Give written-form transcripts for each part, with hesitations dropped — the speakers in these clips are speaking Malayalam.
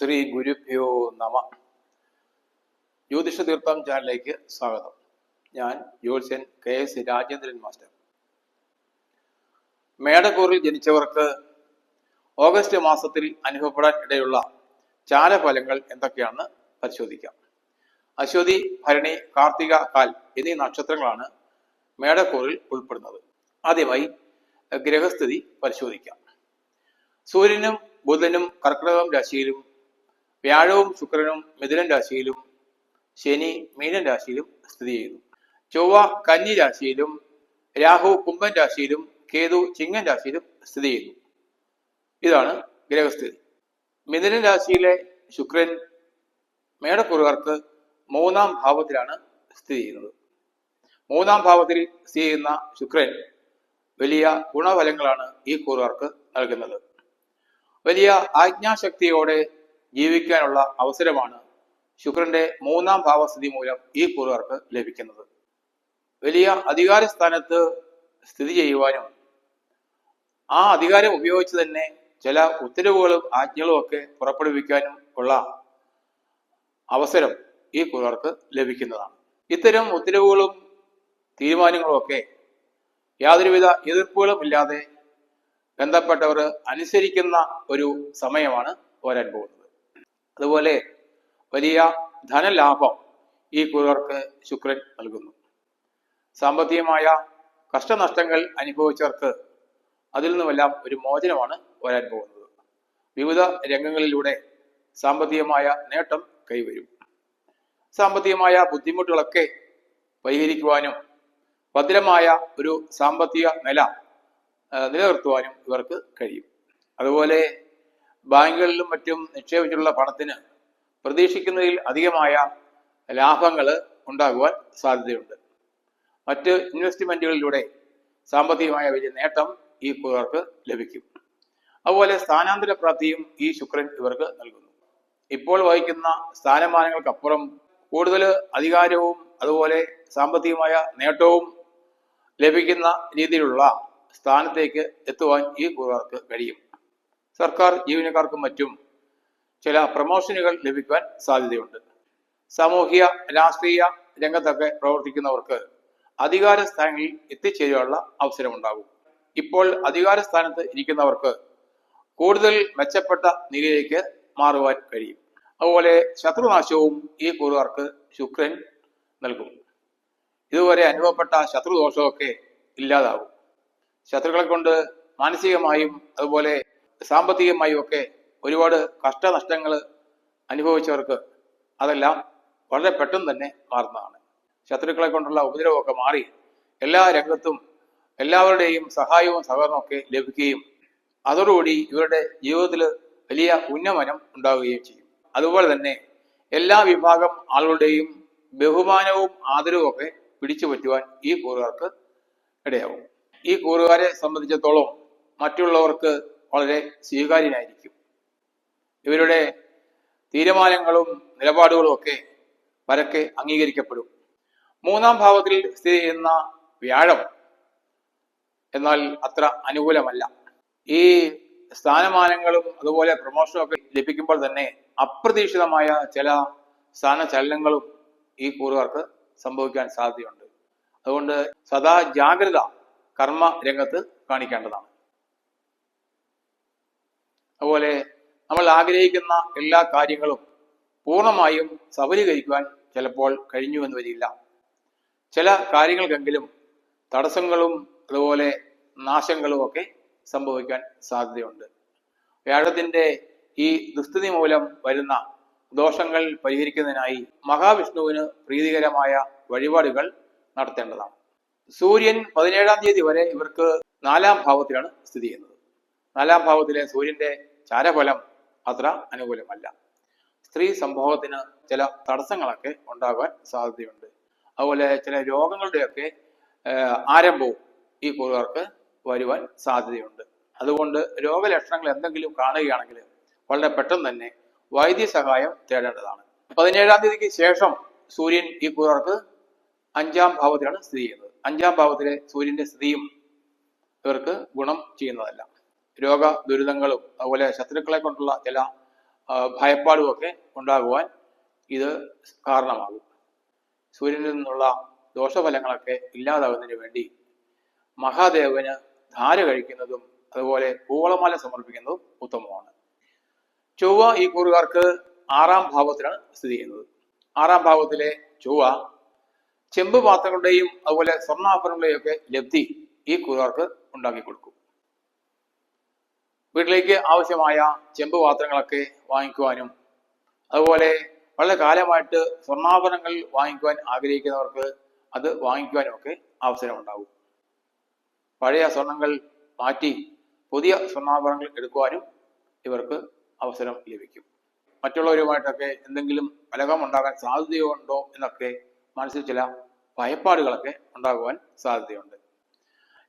ശ്രീ ഗുരുഭ്യോ നമ. ജ്യോതിഷ തീർത്ഥം ചാനലിലേക്ക് സ്വാഗതം. ഞാൻ ജ്യോത്സ്യൻ KS രാജേന്ദ്രൻ മാസ്റ്റർ. മേടക്കൂറിൽ ജനിച്ചവർക്ക് ഓഗസ്റ്റ് മാസത്തിൽ അനുഭവപ്പെടാൻ ഇടയുള്ള ചാരഫലങ്ങൾ എന്തൊക്കെയാണെന്ന് പരിശോധിക്കാം. അശ്വതി, ഭരണി, കാർത്തിക, കാൽ എന്നീ നക്ഷത്രങ്ങളാണ് മേടക്കൂറിൽ ഉൾപ്പെടുന്നത്. ആദ്യമായി ഗ്രഹസ്ഥിതി പരിശോധിക്കാം. സൂര്യനും ബുധനും കർക്കിടകം രാശിയിലും, വ്യാഴവും ശുക്രനും മിഥുനം രാശിയിലും, ശനി മീനൻ രാശിയിലും സ്ഥിതി ചെയ്യുന്നു. ചൊവ്വ കന്നി രാശിയിലും, രാഹു കുംഭൻ രാശിയിലും, കേതു ചിങ്ങൻ രാശിയിലും സ്ഥിതി ചെയ്യുന്നു. ഇതാണ് ഗ്രഹസ്ഥിതി. മിഥുന രാശിയിലെ ശുക്രൻ മേടക്കൂറുകാർക്ക് 3-ാം ഭാവത്തിലാണ് സ്ഥിതി ചെയ്യുന്നത്. 3-ാം ഭാവത്തിൽ സ്ഥിതി ചെയ്യുന്ന ശുക്രൻ വലിയ ഗുണഫലങ്ങളാണ് ഈ കൂറുകാർക്ക് നൽകുന്നത്. വലിയ ആജ്ഞാശക്തിയോടെ ജീവിക്കാനുള്ള അവസരമാണ് ശുക്രന്റെ 3-ാം ഭാവസ്ഥിതി മൂലം ഈ കൂറുകാർക്ക് ലഭിക്കുന്നത്. വലിയ അധികാര സ്ഥാനത്ത് സ്ഥിതി ചെയ്യുവാനും ആ അധികാരം ഉപയോഗിച്ച് തന്നെ ചില ഉത്തരവുകളും ആജ്ഞകളും ഒക്കെ പുറപ്പെടുവിക്കാനും ഉള്ള അവസരം ഈ കൂറുകാർക്ക് ലഭിക്കുന്നതാണ്. ഇത്തരം ഉത്തരവുകളും തീരുമാനങ്ങളും ഒക്കെ യാതൊരുവിധ എതിർപ്പുകളും ഇല്ലാതെ ബന്ധപ്പെട്ടവർ അനുസരിക്കുന്ന ഒരു സമയമാണ് വരാൻ പോകുന്നത്. അതുപോലെ വലിയ ധനലാഭം ഈ കൂറുകാർക്ക് ശുക്രൻ നൽകുന്നു. സാമ്പത്തികമായ കഷ്ടനഷ്ടങ്ങൾ അനുഭവിച്ചവർക്ക് അതിൽ നിന്നുമെല്ലാം ഒരു മോചനമാണ് വരാൻ പോകുന്നത്. വിവിധ രംഗങ്ങളിലൂടെ സാമ്പത്തികമായ നേട്ടം കൈവരും. സാമ്പത്തികമായ ബുദ്ധിമുട്ടുകളൊക്കെ പരിഹരിക്കുവാനും ഭദ്രമായ ഒരു സാമ്പത്തിക നില നിലനിർത്തുവാനും ഇവർക്ക് കഴിയും. അതുപോലെ ബാങ്കുകളിലും മറ്റും നിക്ഷേപിച്ചിട്ടുള്ള പണത്തിന് പ്രതീക്ഷിക്കുന്നതിൽ അധികമായ ലാഭങ്ങൾ ഉണ്ടാകുവാൻ സാധ്യതയുണ്ട്. മറ്റ് ഇൻവെസ്റ്റ്മെന്റുകളിലൂടെ സാമ്പത്തികമായ വലിയ നേട്ടം ഈ കൂറുകാർക്ക് ലഭിക്കും. അതുപോലെ സ്ഥാനാന്തര പ്രാപ്തിയും ഈ ശുക്രൻ ഇവർക്ക് നൽകുന്നു. ഇപ്പോൾ വഹിക്കുന്ന സ്ഥാനമാനങ്ങൾക്കപ്പുറം കൂടുതൽ അധികാരവും അതുപോലെ സാമ്പത്തികമായ നേട്ടവും ലഭിക്കുന്ന രീതിയിലുള്ള സ്ഥാനത്തേക്ക് എത്തുവാൻ ഈ കൂറുകാർക്ക് കഴിയും. സർക്കാർ ജീവനക്കാർക്കും മറ്റും ചില പ്രമോഷനുകൾ ലഭിക്കാൻ സാധ്യതയുണ്ട്. സാമൂഹിക രാഷ്ട്രീയ രംഗത്തൊക്കെ പ്രവർത്തിക്കുന്നവർക്ക് അധികാര സ്ഥാനങ്ങളിൽ എത്തിച്ചേരുവാനുള്ള അവസരമുണ്ടാകും. ഇപ്പോൾ അധികാര സ്ഥാനത്ത് ഇരിക്കുന്നവർക്ക് കൂടുതൽ മെച്ചപ്പെട്ട നിലയിലേക്ക് മാറുവാൻ കഴിയും. അതുപോലെ ശത്രുനാശവും ഈ കൂറുകാർക്ക് ശുക്രൻ നൽകും. ഇതുവരെ അനുഭവപ്പെട്ട ശത്രുദോഷമൊക്കെ ഇല്ലാതാകും. ശത്രുക്കളെ കൊണ്ട് മാനസികമായും അതുപോലെ സാമ്പത്തികമായും ഒക്കെ ഒരുപാട് കഷ്ടനഷ്ടങ്ങൾ അനുഭവിച്ചവർക്ക് അതെല്ലാം വളരെ പെട്ടെന്ന് തന്നെ മാറുന്നതാണ്. ശത്രുക്കളെ കൊണ്ടുള്ള ഉപദ്രവമൊക്കെ മാറി എല്ലാ രംഗത്തും എല്ലാവരുടെയും സഹായവും സഹകരണവും ഒക്കെ ലഭിക്കുകയും അതോടുകൂടി ഇവരുടെ ജീവിതത്തിൽ വലിയ ഉന്നമനം ഉണ്ടാവുകയും ചെയ്യും. അതുപോലെ തന്നെ എല്ലാ വിഭാഗം ആളുകളുടെയും ബഹുമാനവും ആദരവും ഒക്കെ പിടിച്ചു പറ്റുവാൻ ഈ കൂറുകാർക്ക് ഇടയാവും. ഈ കൂറുകാരെ സംബന്ധിച്ചിടത്തോളം മറ്റുള്ളവർക്ക് വളരെ സ്വീകാര്യനായിരിക്കും. ഇവരുടെ തീരുമാനങ്ങളും നിലപാടുകളും ഒക്കെ പരക്കെ അംഗീകരിക്കപ്പെടും. 3-ാം ഭാവത്തിൽ സ്ഥിതി ചെയ്യുന്ന വ്യാഴം എന്നാൽ അത്ര അനുകൂലമല്ല. ഈ സ്ഥാനമാനങ്ങളും അതുപോലെ പ്രമോഷനും ഒക്കെ ലഭിക്കുമ്പോൾ തന്നെ അപ്രതീക്ഷിതമായ ചില സ്ഥാനചലനങ്ങളും ഈ കൂറുകാർക്ക് സംഭവിക്കാൻ സാധ്യതയുണ്ട്. അതുകൊണ്ട് സദാ ജാഗ്രത കർമ്മ രംഗത്ത് കാണിക്കേണ്ടതാണ്. അതുപോലെ നമ്മൾ ആഗ്രഹിക്കുന്ന എല്ലാ കാര്യങ്ങളും പൂർണ്ണമായും സഫലീകരിക്കുവാൻ ചിലപ്പോൾ കഴിഞ്ഞു എന്ന് വരില്ല. ചില കാര്യങ്ങൾക്കെങ്കിലും തടസ്സങ്ങളും അതുപോലെ നാശങ്ങളും ഒക്കെ സംഭവിക്കാൻ സാധ്യതയുണ്ട്. വ്യാഴത്തിന്റെ ഈ ദുസ്ഥിതി മൂലം വരുന്ന ദോഷങ്ങൾ പരിഹരിക്കുന്നതിനായി മഹാവിഷ്ണുവിന് പ്രീതികരമായ വഴിപാടുകൾ നടത്തേണ്ടതാണ്. സൂര്യൻ 17-ാം തീയതി വരെ ഇവർക്ക് 4-ാം ഭാവത്തിലാണ് സ്ഥിതി ചെയ്യുന്നത്. 4-ാം ഭാവത്തിലെ സൂര്യന്റെ ചാരഫലം അത്ര അനുകൂലമല്ല. സ്ത്രീ സംഭവത്തിന് ചില തടസ്സങ്ങളൊക്കെ ഉണ്ടാകാൻ സാധ്യതയുണ്ട്. അതുപോലെ ചില രോഗങ്ങളുടെയൊക്കെ ആരംഭവും ഈ കൂറുകാർക്ക് വരുവാൻ സാധ്യതയുണ്ട്. അതുകൊണ്ട് രോഗലക്ഷണങ്ങൾ എന്തെങ്കിലും കാണുകയാണെങ്കിൽ വളരെ പെട്ടെന്ന് തന്നെ വൈദ്യസഹായം തേടേണ്ടതാണ്. 17-ാം തീയതിക്ക് ശേഷം സൂര്യൻ ഈ കൂറുകാർക്ക് 5-ാം ഭാവത്തിലാണ് സ്ഥിതി ചെയ്യുന്നത്. 5-ാം ഭാവത്തിലെ സൂര്യന്റെ സ്ഥിതിയും ഇവർക്ക് ഗുണം ചെയ്യുന്നതല്ല. രോഗ ദുരിതങ്ങളും അതുപോലെ ശത്രുക്കളെ കൊണ്ടുള്ള ചില ഭയപ്പാടുമൊക്കെ ഉണ്ടാകുവാൻ ഇത് കാരണമാകും. സൂര്യനിൽ നിന്നുള്ള ദോഷഫലങ്ങളൊക്കെ ഇല്ലാതാകുന്നതിന് വേണ്ടി മഹാദേവന് ധാര കഴിക്കുന്നതും അതുപോലെ പൂവളമാല സമർപ്പിക്കുന്നതും ഉത്തമമാണ്. ചൊവ്വ ഈ കൂറുകാർക്ക് 6-ാം ഭാവത്തിലാണ് സ്ഥിതി ചെയ്യുന്നത്. 6-ാം ഭാവത്തിലെ ചൊവ്വ ചെമ്പ് പാത്രങ്ങളുടെയും അതുപോലെ സ്വർണ്ണാഭരണങ്ങളുടെയും ഒക്കെ ലബ്ധി ഈ കൂറുകാർക്ക് ഉണ്ടാക്കി കൊടുക്കും. വീട്ടിലേക്ക് ആവശ്യമായ ചെമ്പ് പാത്രങ്ങളൊക്കെ വാങ്ങിക്കുവാനും അതുപോലെ വളരെ കാലമായിട്ട് സ്വർണ്ണാഭരണങ്ങൾ വാങ്ങിക്കുവാൻ ആഗ്രഹിക്കുന്നവർക്ക് അത് വാങ്ങിക്കുവാനും ഒക്കെ അവസരമുണ്ടാകും. പഴയ സ്വർണങ്ങൾ മാറ്റി പുതിയ സ്വർണ്ണാഭരണങ്ങൾ എടുക്കുവാനും ഇവർക്ക് അവസരം ലഭിക്കും. മറ്റുള്ളവരുമായിട്ടൊക്കെ എന്തെങ്കിലും കലഹം ഉണ്ടാകാൻ സാധ്യതയുണ്ടോ എന്നൊക്കെ മനസ്സിൽ ചില ഭയപ്പാടുകളൊക്കെ ഉണ്ടാകുവാൻ സാധ്യതയുണ്ട്.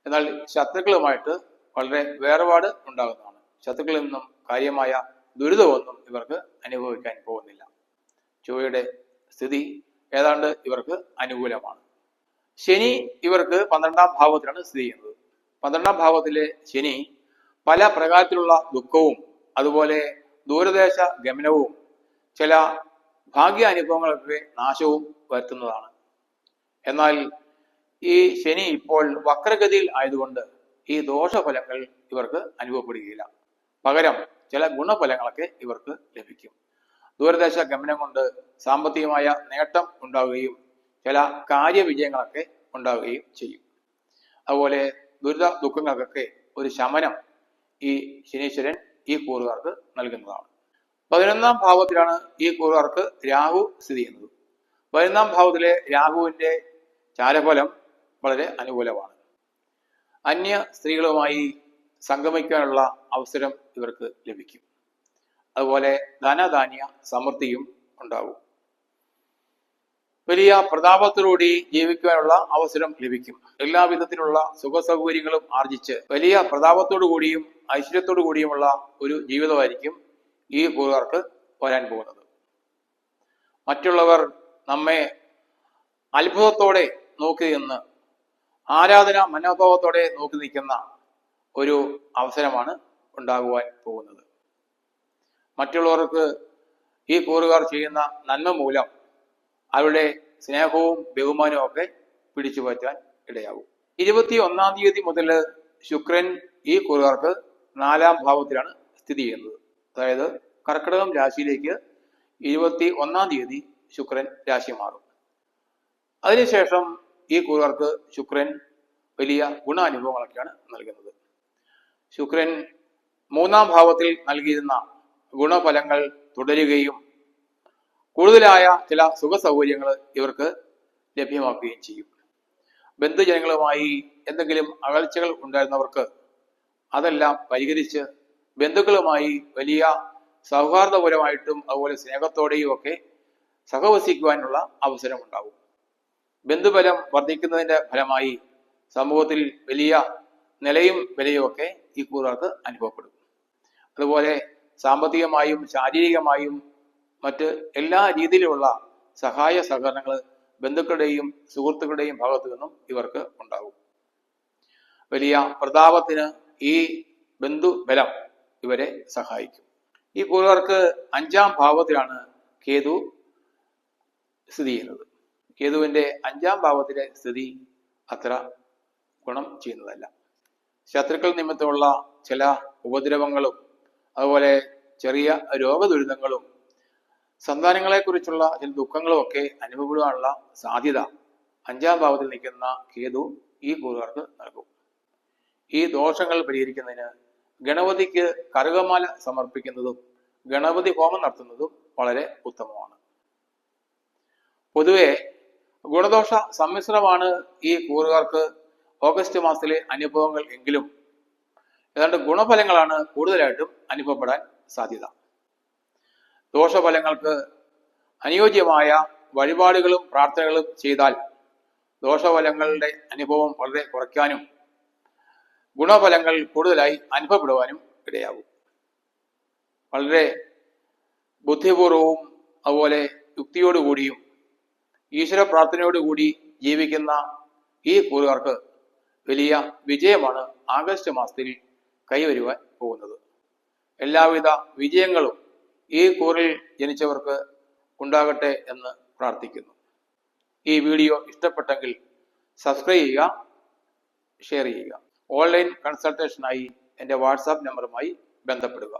എന്നാൽ ശത്രുക്കളുമായിട്ട് വളരെ വേർപാട് ഉണ്ടാകുന്നതാണ്. ശത്രുക്കളിൽ നിന്നും കാര്യമായ ദുരിതമൊന്നും ഇവർക്ക് അനുഭവിക്കാൻ പോകുന്നില്ല. ചൊവ്വയുടെ സ്ഥിതി ഏതാണ്ട് ഇവർക്ക് അനുകൂലമാണ്. ശനി ഇവർക്ക് 12-ാം ഭാവത്തിലാണ് സ്ഥിതി ചെയ്യുന്നത്. 12-ാം ഭാവത്തിലെ ശനി പല പ്രകാരത്തിലുള്ള ദുഃഖവും അതുപോലെ ദൂരദേശ ഗമനവും ചില ഭാഗ്യാനുഭവങ്ങളൊക്കെ നാശവും വരുത്തുന്നതാണ്. എന്നാൽ ഈ ശനി ഇപ്പോൾ വക്രഗതിയിൽ ആയതുകൊണ്ട് ഈ ദോഷഫലങ്ങൾ ഇവർക്ക് അനുഭവപ്പെടുകയില്ല. പകരം ചില ഗുണഫലങ്ങളൊക്കെ ഇവർക്ക് ലഭിക്കും. ദൂരദേശ ഗമനം കൊണ്ട് സാമ്പത്തികമായ നേട്ടം ഉണ്ടാവുകയും ചില കാര്യവിജയങ്ങളൊക്കെ ഉണ്ടാവുകയും ചെയ്യും. അതുപോലെ ദുരിത ദുഃഖങ്ങൾക്കൊക്കെ ഒരു ശമനം ഈ ശനീശ്വരൻ ഈ കൂറുകാർക്ക് നൽകുന്നതാണ്. 11-ാം ഭാവത്തിലാണ് ഈ കൂറുകാർക്ക് രാഹു സ്ഥിതി ചെയ്യുന്നത്. 11-ാം ഭാവത്തിലെ രാഹുവിന്റെ ചാരഫലം വളരെ അനുകൂലമാണ്. അന്യ സ്ത്രീകളുമായി സംഗമിക്കാനുള്ള അവസരം ഇവർക്ക് ലഭിക്കും. അതുപോലെ ധനധാന്യ സമൃദ്ധിയും ഉണ്ടാവും. വലിയ പ്രതാപത്തോടുകൂടി ജീവിക്കുവാനുള്ള അവസരം ലഭിക്കും. എല്ലാ വിധത്തിലുള്ള സുഖസൗകര്യങ്ങളും ആർജിച്ച് വലിയ പ്രതാപത്തോടു കൂടിയും ഐശ്വര്യത്തോടു കൂടിയുമുള്ള ഒരു ജീവിതമായിരിക്കും ഈ കൂറുകാർക്ക് വരാൻ പോകുന്നത്. മറ്റുള്ളവർ നമ്മെ അത്ഭുതത്തോടെ നോക്കി നിന്ന് ആരാധന മനോഭാവത്തോടെ നോക്കി നിൽക്കുന്ന ഒരു അവസരമാണ് ഉണ്ടാകുവാൻ പോകുന്നത്. മറ്റുള്ളവർക്ക് ഈ കൂറുകാർ ചെയ്യുന്ന നന്മ മൂലം അവരുടെ സ്നേഹവും ബഹുമാനവും ഒക്കെ പിടിച്ചു പറ്റാൻ ഇടയാകും. 21-ാം തീയതി മുതൽ ശുക്രൻ ഈ കൂറുകാർക്ക് 4-ാം ഭാവത്തിലാണ് സ്ഥിതി ചെയ്യുന്നത്. അതായത് കർക്കിടകം രാശിയിലേക്ക് 21-ാം തീയതി ശുക്രൻ രാശി മാറും. അതിനുശേഷം ഈ കൂറുകാർക്ക് ശുക്രൻ വലിയ ഗുണാനുഭവങ്ങളൊക്കെയാണ് നൽകുന്നത്. ശുക്രൻ 3-ാം ഭാവത്തിൽ നൽകിയിരുന്ന ഗുണഫലങ്ങൾ തുടരുകയും കൂടുതലായ ചില സുഖ സൗകര്യങ്ങൾ ഇവർക്ക് ലഭ്യമാക്കുകയും ചെയ്യും. ബന്ധുജനങ്ങളുമായി എന്തെങ്കിലും അകൽച്ചകൾ ഉണ്ടായിരുന്നവർക്ക് അതെല്ലാം പരിഹരിച്ച് ബന്ധുക്കളുമായി വലിയ സൗഹാർദ്ദപരമായിട്ടും അതുപോലെ സ്നേഹത്തോടെയും ഒക്കെ സഹവസിക്കുവാനുള്ള അവസരം ഉണ്ടാകും. ബന്ധുബലം വർദ്ധിക്കുന്നതിന്റെ ഫലമായി സമൂഹത്തിൽ വലിയ നിലയും വിലയും ഒക്കെ ഈ കൂറുകാർക്ക് അനുഭവപ്പെടും. അതുപോലെ സാമ്പത്തികമായും ശാരീരികമായും മറ്റ് എല്ലാ രീതിയിലുമുള്ള സഹായ സഹകരണങ്ങൾ ബന്ധുക്കളുടെയും സുഹൃത്തുക്കളുടെയും ഭാഗത്തു നിന്നും ഇവർക്ക് ഉണ്ടാകും. വലിയ പ്രതാപത്തിന് ഈ ബന്ധുബലം ഇവരെ സഹായിക്കും. ഈ കൂറുകാർക്ക് 5-ാം ഭാവത്തിലാണ് കേതു സ്ഥിതി ചെയ്യുന്നത്. കേതുവിന്റെ 5-ാം ഭാവത്തിലെ സ്ഥിതി അത്ര ഗുണം ചെയ്യുന്നതല്ല. ശത്രുക്കൾ നിമിത്തമുള്ള ചില ഉപദ്രവങ്ങളും അതുപോലെ ചെറിയ രോഗദുരിതങ്ങളും സന്താനങ്ങളെ കുറിച്ചുള്ള ചില ദുഃഖങ്ങളും ഒക്കെ അനുഭവപ്പെടാനുള്ള സാധ്യത 5-ാം ഭാവത്തിൽ നിൽക്കുന്ന കേതു ഈ കൂറുകാർക്ക് നൽകും. ഈ ദോഷങ്ങൾ പരിഹരിക്കുന്നതിന് ഗണപതിക്ക് കറുകമാല സമർപ്പിക്കുന്നതും ഗണപതി ഹോമം നടത്തുന്നതും വളരെ ഉത്തമമാണ്. പൊതുവെ ഗുണദോഷ സമ്മിശ്രമാണ് ഈ കൂറുകാർക്ക് ഓഗസ്റ്റ് മാസത്തിലെ അനുഭവങ്ങൾ എങ്കിലും ഏതാണ്ട് ഗുണഫലങ്ങളാണ് കൂടുതലായിട്ടും അനുഭവപ്പെടാൻ സാധ്യത. ദോഷഫലങ്ങൾക്ക് അനുയോജ്യമായ വഴിപാടുകളും പ്രാർത്ഥനകളും ചെയ്താൽ ദോഷഫലങ്ങളുടെ അനുഭവം വളരെ കുറയ്ക്കാനും ഗുണഫലങ്ങൾ കൂടുതലായി അനുഭവപ്പെടുവാനും ഇടയാകും. വളരെ ബുദ്ധിപൂർവവും അതുപോലെ യുക്തിയോടുകൂടിയും ഈശ്വര പ്രാർത്ഥനയോടുകൂടി ജീവിക്കുന്ന ഈ കൂറുകാർക്ക് വലിയ വിജയമാണ് ആഗസ്റ്റ് മാസത്തിൽ കൈവരുവാൻ പോകുന്നത്. എല്ലാവിധ വിജയങ്ങളും ഈ കൂറിൽ ജനിച്ചവർക്ക് ഉണ്ടാകട്ടെ എന്ന് പ്രാർത്ഥിക്കുന്നു. ഈ വീഡിയോ ഇഷ്ടപ്പെട്ടെങ്കിൽ സബ്സ്ക്രൈബ് ചെയ്യുക, ഷെയർ ചെയ്യുക. ഓൺലൈൻ കൺസൾട്ടേഷനായി എൻ്റെ വാട്സാപ്പ് നമ്പറുമായി ബന്ധപ്പെടുക.